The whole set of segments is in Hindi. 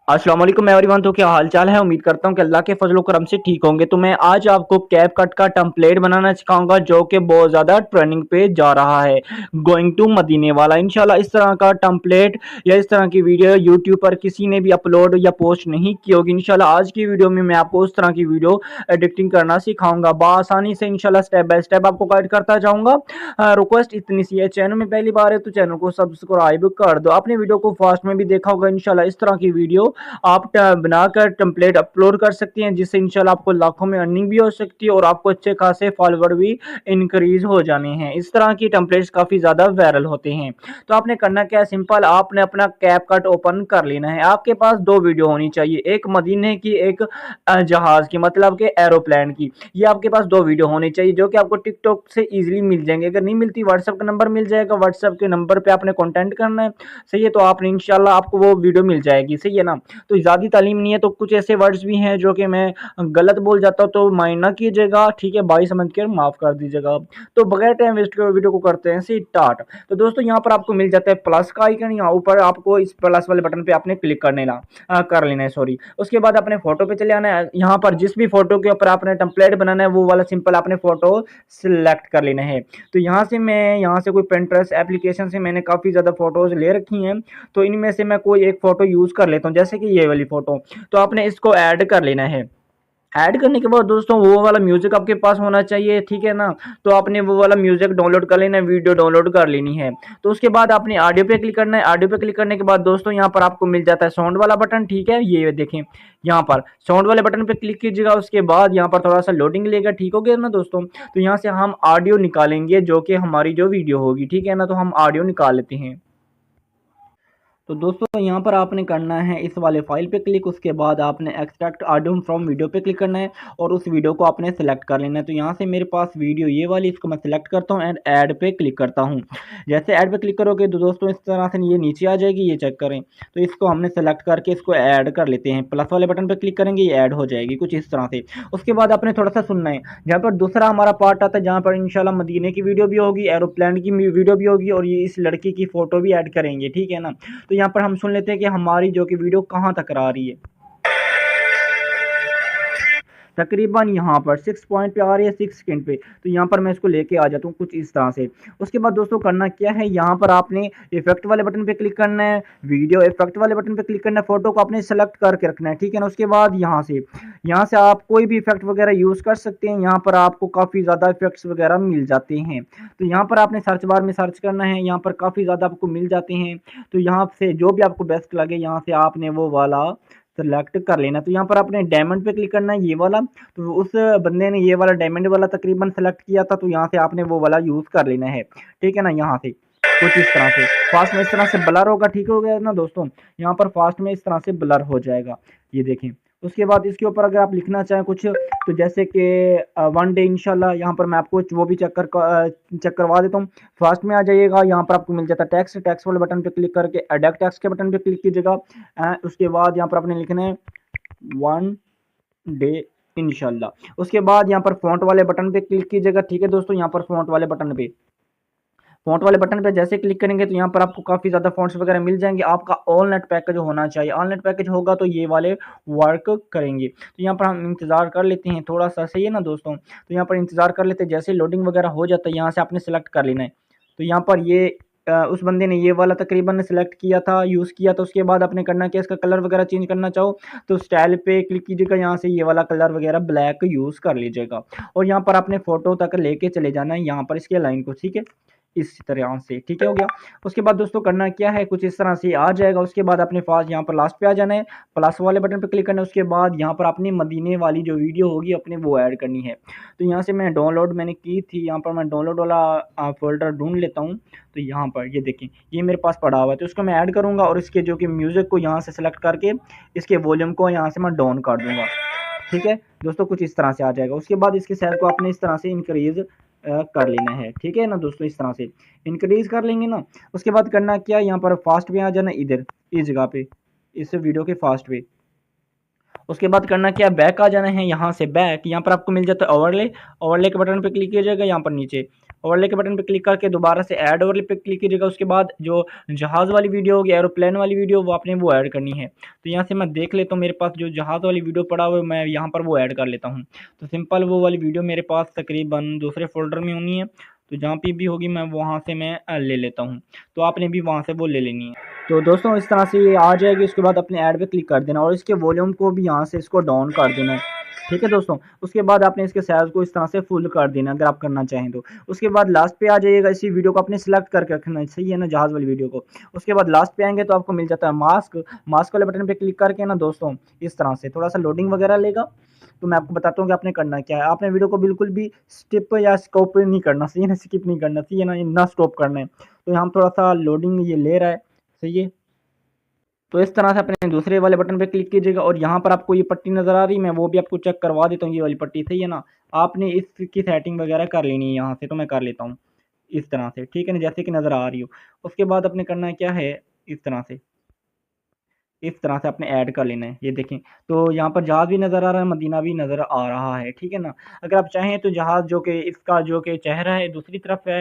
अस्सलाम वालेकुम एवरीवन। तो क्या हाल चाल है। उम्मीद करता हूँ कि अल्लाह के फजल करम से ठीक होंगे। तो मैं आज आपको कैप कट का टेम्पलेट बनाना सिखाऊंगा जो कि बहुत ज़्यादा ट्रेंडिंग पे जा रहा है। गोइंग टू मदीने वाला इंशाल्लाह इस तरह का टेम्पलेट या इस तरह की वीडियो यूट्यूब पर किसी ने भी अपलोड या पोस्ट नहीं की होगी। इंशाल्लाह आज की वीडियो में मैं आपको उस तरह की वीडियो एडिटिंग करना सिखाऊंगा बआसानी से। इंशाल्लाह स्टेप बाय स्टेप आपको गाइड करता जाऊंगा। रिक्वेस्ट इतनी सी है, चैनल में पहली बार है तो चैनल को सब्सक्राइब कर दो। आपने वीडियो को फास्ट में भी देखा होगा। इंशाल्लाह इस तरह की वीडियो आप बनाकर टेम्पलेट अपलोड कर सकती हैं, जिससे इंशाल्लाह आपको लाखों में अर्निंग भी हो सकती है और आपको अच्छे खासे फॉलोवर भी इंक्रीज हो जाने हैं। इस तरह की टेम्पलेट्स काफ़ी ज़्यादा वायरल होते हैं। तो आपने करना क्या है, सिंपल आपने अपना कैप कट ओपन कर लेना है। आपके पास दो वीडियो होनी चाहिए, एक मदीने की, एक जहाज़ की, मतलब के एरोप्लेन की। ये आपके पास दो वीडियो होनी चाहिए जो कि आपको टिकटॉक से ईजिली मिल जाएंगे। अगर नहीं मिलती व्हाट्सएप का नंबर मिल जाएगा, व्हाट्सएप के नंबर पर आपने कॉन्टेक्ट करना है, सही है। तो आपने इंशाल्लाह आपको वो वीडियो मिल जाएगी, सही है ना। तो ज़्यादा तालीम नहीं है, तो कुछ ऐसे वर्ड्स भी हैं जो कि मैं गलत बोल जाता हूँ तो माइंड ना कीजिएगा, ठीक है। भाई समझ कर माफ़ कर दीजिएगा। तो बगैर टाइम वेस्ट के वीडियो को करते हैं स्टार्ट। तो दोस्तों यहाँ पर आपको मिल जाता है प्लस का आइकन, यहाँ ऊपर आपको इस प्लस वाले बटन पे आपने क्लिक कर लेना है, सॉरी। उसके बाद अपने फोटो पे चले आना है। यहाँ पर जिस भी फोटो के ऊपर आपने टेम्पलेट बनाना है वो वाला सिंपल आपने फोटो सिलेक्ट कर लेना है। तो यहाँ से कोई पिंटरेस्ट एप्लीकेशन से मैंने काफ़ी ज़्यादा फोटोज़ ले रखी हैं। तो इनमें से मैं कोई एक फ़ोटो यूज़ कर लेता हूँ, जैसे कि ये वाली फ़ोटो। तो आपने इसको ऐड कर लेना है। ऐड करने के बाद दोस्तों वो वाला म्यूज़िक आपके पास होना चाहिए, ठीक है ना। तो आपने वो वाला म्यूज़िक डाउनलोड कर लेना है, वीडियो डाउनलोड कर लेनी है। तो उसके बाद आपने ऑडियो पे क्लिक करना है। ऑडियो पे क्लिक करने के बाद दोस्तों यहाँ पर आपको मिल जाता है साउंड वाला बटन, ठीक है। ये देखें, यहाँ पर साउंड वाले बटन पे क्लिक कीजिएगा। उसके बाद यहाँ पर थोड़ा सा लोडिंग लेगा, ठीक हो गया ना दोस्तों। तो यहाँ से हम ऑडियो निकालेंगे जो कि हमारी जो वीडियो होगी, ठीक है ना। तो हम ऑडियो निकाल लेते हैं। तो दोस्तों यहाँ पर आपने करना है इस वाले फाइल पे क्लिक, उसके बाद आपने एक्सट्रैक्ट ऑडियो फ्रॉम वीडियो पे क्लिक करना है और उस वीडियो को आपने सेलेक्ट कर लेना है। तो यहाँ से मेरे पास वीडियो ये वाली, इसको मैं सेलेक्ट करता हूँ एंड ऐड पे क्लिक करता हूँ। जैसे ऐड पे क्लिक करोगे तो दोस्तों इस तरह से ये नीचे आ जाएगी, ये चेक करें। तो इसको हमने सेलेक्ट करके इसको ऐड कर लेते हैं। प्लस वाले बटन पर क्लिक करेंगे, ये ऐड हो जाएगी कुछ इस तरह से। उसके बाद आपने थोड़ा सा सुनना है, जहाँ पर दूसरा हमारा पार्ट आता है, जहाँ पर इंशाल्लाह मदीने की वीडियो भी होगी, एरोप्लेन की वीडियो भी होगी और ये इस लड़की की फ़ोटो भी ऐड करेंगे, ठीक है ना। तो यहाँ पर हम सुन लेते हैं कि हमारी जो कि वीडियो कहाँ तक आ रही है। तकरीबन यहाँ पर 6 पॉइंट पे आ रही है, 6 सेकंड पे। तो यहाँ पर मैं इसको लेके आ जाता हूँ कुछ इस तरह से। उसके बाद दोस्तों करना क्या है, यहाँ पर आपने इफेक्ट वाले बटन पे क्लिक करना है, वीडियो इफेक्ट वाले बटन पे क्लिक करना है, फोटो को आपने सेलेक्ट करके रखना है, ठीक है ना। उसके बाद यहाँ से आप कोई भी इफेक्ट वगैरह यूज़ कर सकते हैं। यहाँ पर आपको काफ़ी ज़्यादा इफेक्ट्स वगैरह मिल जाते हैं। तो यहाँ पर आपने सर्च बार में सर्च करना है, यहाँ पर काफ़ी ज़्यादा आपको मिल जाते हैं। तो यहाँ से जो भी आपको बेस्ट लगे यहाँ से आपने वो वाला सेलेक्ट कर लेना। तो यहाँ पर आपने डायमंड पे क्लिक करना है, ये वाला। तो उस बंदे ने ये वाला डायमंड वाला तकरीबन सेलेक्ट किया था, तो यहाँ से आपने वो वाला यूज़ कर लेना है, ठीक है ना। यहाँ से कुछ इस तरह से फास्ट में इस तरह से ब्लर होगा, ठीक हो गया ना दोस्तों। यहाँ पर फास्ट में इस तरह से ब्लर हो जाएगा, ये देखें। उसके बाद इसके ऊपर अगर आप लिखना चाहें कुछ, तो जैसे कि वन डे इंशाल्लाह, यहाँ पर मैं आपको वो भी चेक करवा देता हूँ। फास्ट में आ जाइएगा, यहाँ पर आपको मिल जाता है टैक्स। टैक्स वाले बटन पे क्लिक करके एडक्ट टैक्स के बटन पे क्लिक कीजिएगा। उसके बाद यहाँ पर आपने लिखना है वन डे इंशाल्लाह। उसके बाद यहाँ पर फ़ॉन्ट वाले बटन पे क्लिक कीजिएगा, ठीक है दोस्तों। यहाँ पर फ़ॉन्ट वाले बटन पे जैसे क्लिक करेंगे तो यहाँ पर आपको काफ़ी ज़्यादा फ़ॉन्ट्स वगैरह मिल जाएंगे। आपका ऑल नेट पैकेज होना चाहिए, ऑल नेट पैकेज होगा तो ये वाले वर्क करेंगे। तो यहाँ पर हम इंतज़ार कर लेते हैं थोड़ा सा, सही है ना दोस्तों। तो यहाँ पर इंतज़ार कर लेते हैं, जैसे लोडिंग वगैरह हो जाता है यहाँ से आपने सेलेक्ट कर लेना है। तो यहाँ पर उस बंदे ने ये वाला तकरीबन सेलेक्ट किया था, यूज़ किया। तो उसके बाद आपने करना क्या, इसका कलर वगैरह चेंज करना चाहो तो स्टाइल पे क्लिक कीजिएगा, यहाँ से ये वाला कलर वगैरह ब्लैक यूज़ कर लीजिएगा। और यहाँ पर आपने फ़ोटो तक लेके चले जाना है, यहाँ पर इसके लाइन को, ठीक है। इस तरह से ठीक है, हो गया। उसके बाद दोस्तों करना क्या है, कुछ इस तरह से आ जाएगा। उसके बाद अपने पास यहाँ पर लास्ट पे आ जाना है, प्लस वाले बटन पे क्लिक करना है। उसके बाद यहाँ पर अपनी मदीने वाली जो वीडियो होगी अपने वो ऐड करनी है। तो यहाँ से मैं डाउनलोड मैंने की थी, यहाँ पर मैं डाउनलोड वाला फ़ोल्डर ढूँढ लेता हूँ। तो यहाँ पर ये देखें, ये मेरे पास पड़ा हुआ है, तो इसको मैं ऐड करूँगा और इसके जो कि म्यूज़िक को यहाँ से सेलेक्ट करके इसके वॉल्यूम को यहाँ से मैं डाउन कर दूँगा, ठीक है दोस्तों। कुछ इस तरह से आ जाएगा। उसके बाद इसके साइज़ को आपने इस तरह से इंक्रीज़ कर लेना है, ठीक है ना दोस्तों। इस तरह से इंक्रीज़ कर लेंगे ना। उसके बाद करना क्या है, यहाँ पर फास्ट पे आ जाना, इधर इस जगह पे, इस वीडियो के फास्ट पे। उसके बाद करना क्या बैक आ जाना है, यहाँ से बैक, यहाँ पर आपको मिल जाता है ओवरले। ओवरले के बटन पे क्लिक कीजिएगा, यहाँ पर नीचे ओवरले के बटन पे क्लिक करके दोबारा से ऐड ओवरले पे क्लिक कीजिएगा। उसके बाद जो जहाज़ वाली वीडियो होगी, एरोप्लेन वाली वीडियो, वो आपने वो ऐड करनी है। तो यहाँ से मैं देख लेता हूँ मेरे पास जो जहाज़ वाली वीडियो पड़ा हुआ है, मैं यहाँ पर वो ऐड कर लेता हूँ। तो सिंपल वो वाली वीडियो मेरे पास तकरीबन दूसरे फ़ोल्डर में होनी है, तो जहाँ पे भी होगी मैं वहाँ से मैं ले लेता हूँ। तो आपने भी वहाँ से वो ले लेनी है। तो दोस्तों इस तरह से ये आ जाएगी। उसके बाद अपने ऐड पे क्लिक कर देना और इसके वॉल्यूम को भी यहाँ से इसको डाउन कर देना है। ठीक है दोस्तों, उसके बाद आपने इसके साइज़ को इस तरह से फुल कर देना अगर आप करना चाहें तो। उसके बाद लास्ट पे आ जाइएगा, इसी वीडियो को आपने सिलेक्ट करके रखना है, सही है ना, जहाज़ वाली वीडियो को। उसके बाद लास्ट पे आएँगे तो आपको मिल जाता है मास्क। मास्क वाले बटन पे क्लिक करके ना दोस्तों इस तरह से थोड़ा-सा लोडिंग वगैरह लेगा। तो मैं आपको बताता हूँ कि आपने करना क्या है। आपने वीडियो को बिल्कुल भी स्किप या स्कोप नहीं करना, सही है ना, स्किप नहीं करना, सही है ना, ना स्टॉप करना है। तो यहाँ थोड़ा-सा लोडिंग ये ले रहा है, सही है। तो इस तरह से अपने दूसरे वाले बटन पे क्लिक कीजिएगा और यहाँ पर आपको ये पट्टी नज़र आ रही है, मैं वो भी आपको चेक करवा देता हूँ, ये वाली पट्टी, सही है ना। आपने इसकी सेटिंग वगैरह कर लेनी है यहाँ से, तो मैं कर लेता हूँ इस तरह से, ठीक है ना, जैसे कि नज़र आ रही हो। उसके बाद अपने करना क्या है, इस तरह से आपने ऐड कर लेना है। ये देखें, तो यहाँ पर जहाज़ भी नज़र आ रहा है, मदीना भी नज़र आ रहा है, ठीक है ना। अगर आप चाहें तो जहाज़ जो कि इसका जो कि चेहरा है दूसरी तरफ है,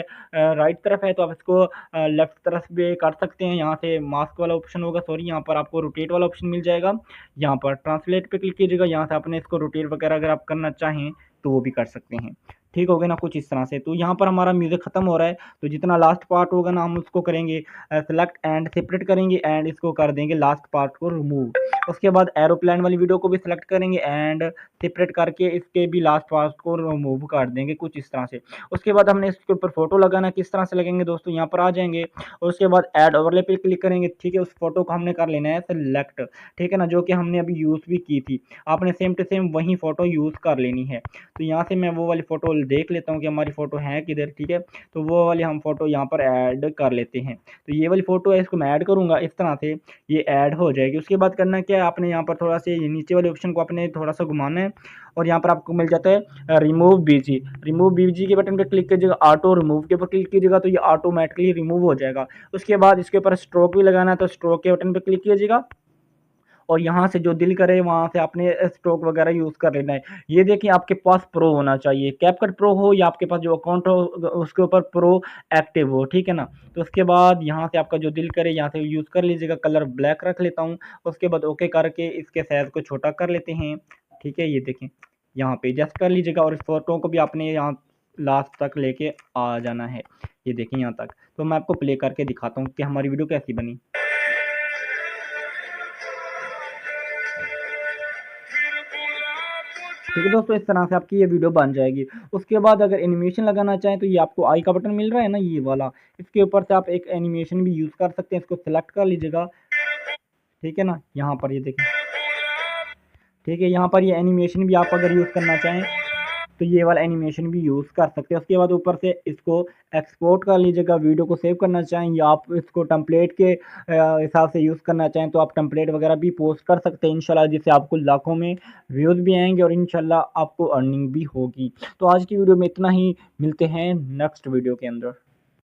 राइट तरफ है, तो आप इसको लेफ्ट तरफ भी कर सकते हैं। यहाँ से मास्क वाला ऑप्शन होगा, सॉरी, यहाँ पर आपको रोटेट वाला ऑप्शन मिल जाएगा। यहाँ पर ट्रांसलेट पे क्लिक कीजिएगा, यहाँ से आपने इसको रोटेट वगैरह अगर आप करना चाहें तो वो भी कर सकते हैं। ठीक हो गया ना, कुछ इस तरह से। तो यहाँ पर हमारा म्यूज़िक ख़त्म हो रहा है, तो जितना लास्ट पार्ट होगा ना हम उसको करेंगे सेलेक्ट एंड सेपरेट करेंगे एंड इसको कर देंगे लास्ट पार्ट को रिमूव। उसके बाद एरोप्लेन वाली वीडियो को भी सिलेक्ट करेंगे एंड सेपरेट करके इसके भी लास्ट पार्ट को रिमूव कर देंगे, कुछ इस तरह से। उसके बाद हमने इसके ऊपर फोटो लगाना, किस तरह से लगेंगे दोस्तों, यहाँ पर आ जाएंगे और उसके बाद ऐड ओवरले पे क्लिक करेंगे, ठीक है। उस फोटो को हमने कर लेना है सेलेक्ट, ठीक है ना, जो कि हमने अभी यूज़ भी की थी। आपने सेम टू सेम वही फोटो यूज़ कर लेनी है। तो यहाँ से मैं वो वाली फ़ोटो देख लेता हूँ कि हमारी फ़ोटो है किधर, ठीक है। तो वो वाली हम फ़ोटो यहाँ पर ऐड कर लेते हैं। तो ये वाली फ़ोटो है, इसको मैं ऐड करूँगा, इस तरह से ये ऐड हो जाएगी। उसके बाद करना क्या है, आपने यहाँ पर थोड़ा से नीचे वाले ऑप्शन को आपने थोड़ा-सा घुमाना है और यहाँ पर आपको मिल जाता है रिमूव बीजी। रिमूव बीजी के बटन पे क्लिक कीजिएगा, ऑटो रिमूव के ऊपर क्लिक कीजिएगा तो ये ऑटोमैटिकली रिमूव हो जाएगा। उसके बाद इसके ऊपर स्ट्रोक भी लगाना है, तो स्ट्रोक के बटन पे क्लिक कीजिएगा और यहाँ से जो दिल करे वहाँ से आपने स्ट्रोक वगैरह यूज़ कर लेना है। ये देखिए आपके पास प्रो होना चाहिए, कैपकट प्रो हो या आपके पास जो अकाउंट हो उसके ऊपर प्रो एक्टिव हो, ठीक है ना। तो उसके बाद यहाँ से आपका जो दिल करे यहाँ से यूज़ कर लीजिएगा। कलर ब्लैक रख लेता हूँ। उसके बाद ओके करके इसके साइज़ को छोटा कर लेते हैं, ठीक है। ये देखें, यहाँ पे एडजस्ट कर लीजिएगा और इस फ़ोटो को भी आपने यहाँ लास्ट तक लेके आ जाना है। ये देखिए यहाँ तक। तो मैं आपको प्ले करके दिखाता हूँ कि हमारी वीडियो कैसी बनी। ठीक है दोस्तों, इस तरह से आपकी ये वीडियो बन जाएगी। उसके बाद अगर एनिमेशन लगाना चाहें तो ये आपको आई का बटन मिल रहा है ना, ये वाला, इसके ऊपर से आप एक एनिमेशन भी यूज़ कर सकते हैं। इसको सेलेक्ट कर लीजिएगा, ठीक है ना, यहाँ पर ये देखें, ठीक है। यहाँ पर ये एनिमेशन भी आप अगर यूज़ करना चाहें तो ये वाला एनिमेशन भी यूज़ कर सकते हैं। उसके बाद ऊपर से इसको एक्सपोर्ट कर लीजिएगा। वीडियो को सेव करना चाहें या आप इसको टेम्पलेट के हिसाब से यूज़ करना चाहें तो आप टेम्पलेट वगैरह भी पोस्ट कर सकते हैं इंशाल्लाह, जिससे आपको लाखों में व्यूज़ भी आएँगे और इंशाल्लाह आपको अर्निंग भी होगी। तो आज की वीडियो में इतना ही, मिलते हैं नेक्स्ट वीडियो के अंदर।